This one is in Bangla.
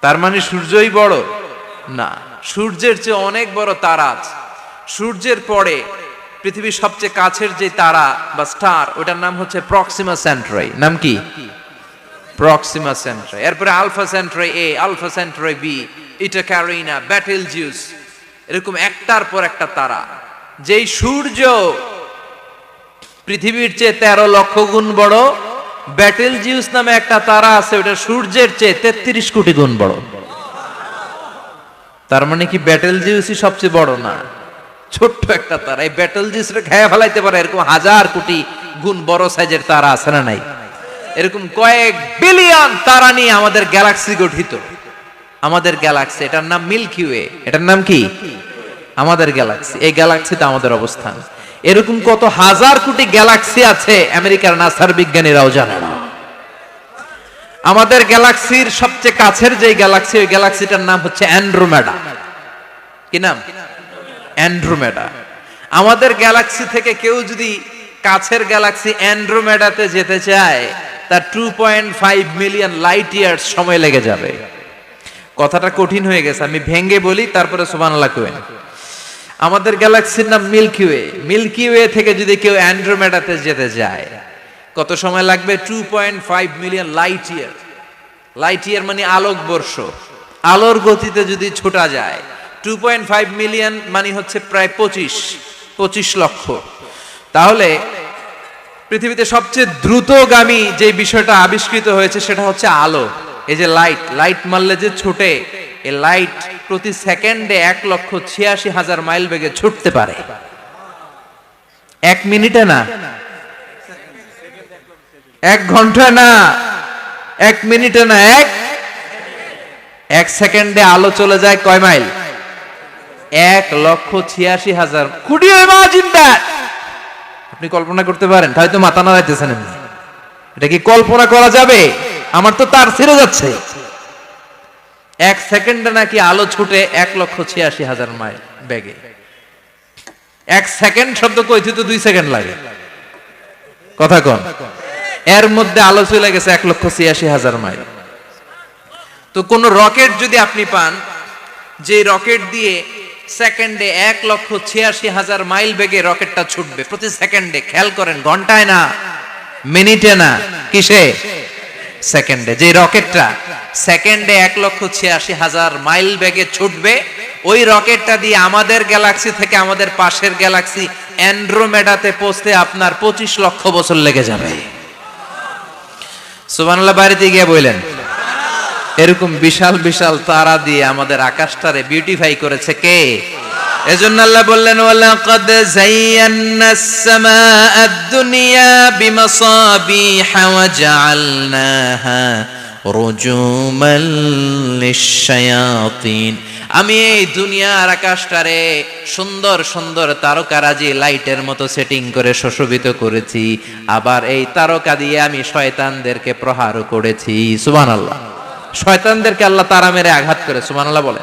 তার মানে সূর্যই বড় না, সূর্যের চেয়ে অনেক বড় তারা আছে। সূর্যের পরে পৃথিবীর সবচেয়ে কাছের যে তারা বা স্টার, ওটার নাম হচ্ছে প্রক্সিমা সেন্টরাই। নাম কি? প্রক্সিমা সেন্টরাই। এরপরে আলফা সেন্টরাই এ, আলফা সেন্টরাই বি, ইটা ক্যারিনা, বেটেলজিউস, এরকম একটার পর একটা তারা। যেই সূর্য পৃথিবীর চেয়ে 13 লক্ষ গুণ বড়, বেটেলজিউস নামে একটা তারা আছে, ওটা সূর্যের চেয়ে 33 কোটি গুণ বড়। তার মানে কি বেটেলজিউসই সবচেয়ে বড় না? ছোট্ট একটা তারা। এই বেটেলজিউসটা খেয়ে ফেলাইতে পারে এরকম 1000 কোটি গুণ বড় সাইজের তারা আছে না নাই? এরকম কয়েক বিলিয়ন তারা নিয়ে আমাদের গ্যালাক্সি গঠিত। আমাদের গ্যালাক্সি, এটার নাম মিল্কি ওয়ে। এটার নাম কি? আমাদের গ্যালাক্সি। এই গ্যালাক্সিতে আমাদের অবস্থান। এরকম কত হাজার কোটি গ্যালাক্সি আছে আমেরিকার নাসার বিজ্ঞানীরাও জানে না। আমাদের গ্যালাক্সির সবচেয়ে কাছের যে গ্যালাক্সি, ওই গ্যালাক্সিটার নাম হচ্ছে অ্যান্ড্রোমেডা। কি নাম? অ্যান্ড্রোমেডা। আমাদের গ্যালাক্সি থেকে কেউ যদি কাছের গ্যালাক্সি অ্যান্ড্রোমেডাতে যেতে চায়, তার 2.5 মিলিয়ন লাইট ইয়ার্স সময় লেগে যাবে। কথাটা কঠিন হয়ে গেছে, আমি ভেঙ্গে বলি, তারপরে সুবহানাল্লাহ কইবেন। আমাদের গ্যালাক্সির নাম মিল্কি ওয়ে। মিল্কি ওয়ে থেকে যদি কেউ অ্যান্ড্রোমেডাতে যেতে যায়, কত সময় লাগবে? 2.5 million light year. Light year মানে আলোকবর্ষ। আলোর গতিতে যদি ছোটা যায়, 2.5 মিলিয়ন মানে হচ্ছে প্রায় 25 লক্ষ। তাহলে পৃথিবীতে সবচেয়ে দ্রুতগামী যে বিষয়টা আবিষ্কৃত হয়েছে সেটা হচ্ছে আলো। এই যে লাইট মারলে যে ছোটে, এই লাইট প্রতি সেকেন্ডে 1,86,000 মাইল বেগে ছুটতে পারে। 1 মিনিটে না, 1 ঘন্টায় না, 1 মিনিটে না, 1 সেকেন্ডে আলো চলে যায় কয় mile? 1,86,000। Could you imagine that? আপনি কল্পনা করতে পারেন? হয়তো মাথা নাড়াইতেছেন। এটা কি কল্পনা করা যাবে? আমার তো তার ছিঁড়ে যাচ্ছে। 1 সেকেন্ডে নাকি আলো ছুটে 1,86,000 মাইল বেগে। 1 সেকেন্ড শব্দ কইতে তো 2 সেকেন্ড লাগে। কথা কন। এর মধ্যে আলো চলে গেছে 1,86,000 মাইল। তো কোন রকেট যদি আপনি পান, যে রকেট দিয়ে সেকেন্ডে 1,86,000 মাইল বেগে রকেটটা ছুটবে প্রতি সেকেন্ডে, খেয়াল করেন, ঘন্টায় না, মিনিটে না, কিসে? সেকেন্ডে। যে রকেটটা সেকেন্ডে 1,86,000 মাইল বেগে ছুটবে, ওই রকেটটা দিয়ে আমাদের গ্যালাক্সি থেকে আমাদের পাশের গ্যালাক্সি অ্যান্ড্রোমেডাতে পৌঁছতে আপনার 25 লক্ষ বছর লেগে যাবে। সুবহানাল্লাহ বাড়িতে গিয়ে বললেন। এরকম বিশাল বিশাল তারা দিয়ে আমাদের আকাশটারে বিউটিফাই করেছে কে? এজন্য আল্লাহ বললেন, ওয়ালাকাদ যায়্যানাস সামাআদ দুনিয়া বিমাসাবিহা ওয়া জাআলনাহা রুজুমান লিশ-শায়াতিন। আমি এই দুনিয়ার আকাশটারে সুন্দর সুন্দর তারকারাজি লাইটের মতো সেটিং করে সুশোভিত করেছি। আবার এই তারকা দিয়ে আমি শয়তানদেরকে প্রহার করেছি। সুবহানাল্লাহ। শয়তানদেরকে আল্লাহ তারা মেরে আঘাত করে। সুবহানাল্লাহ বলে।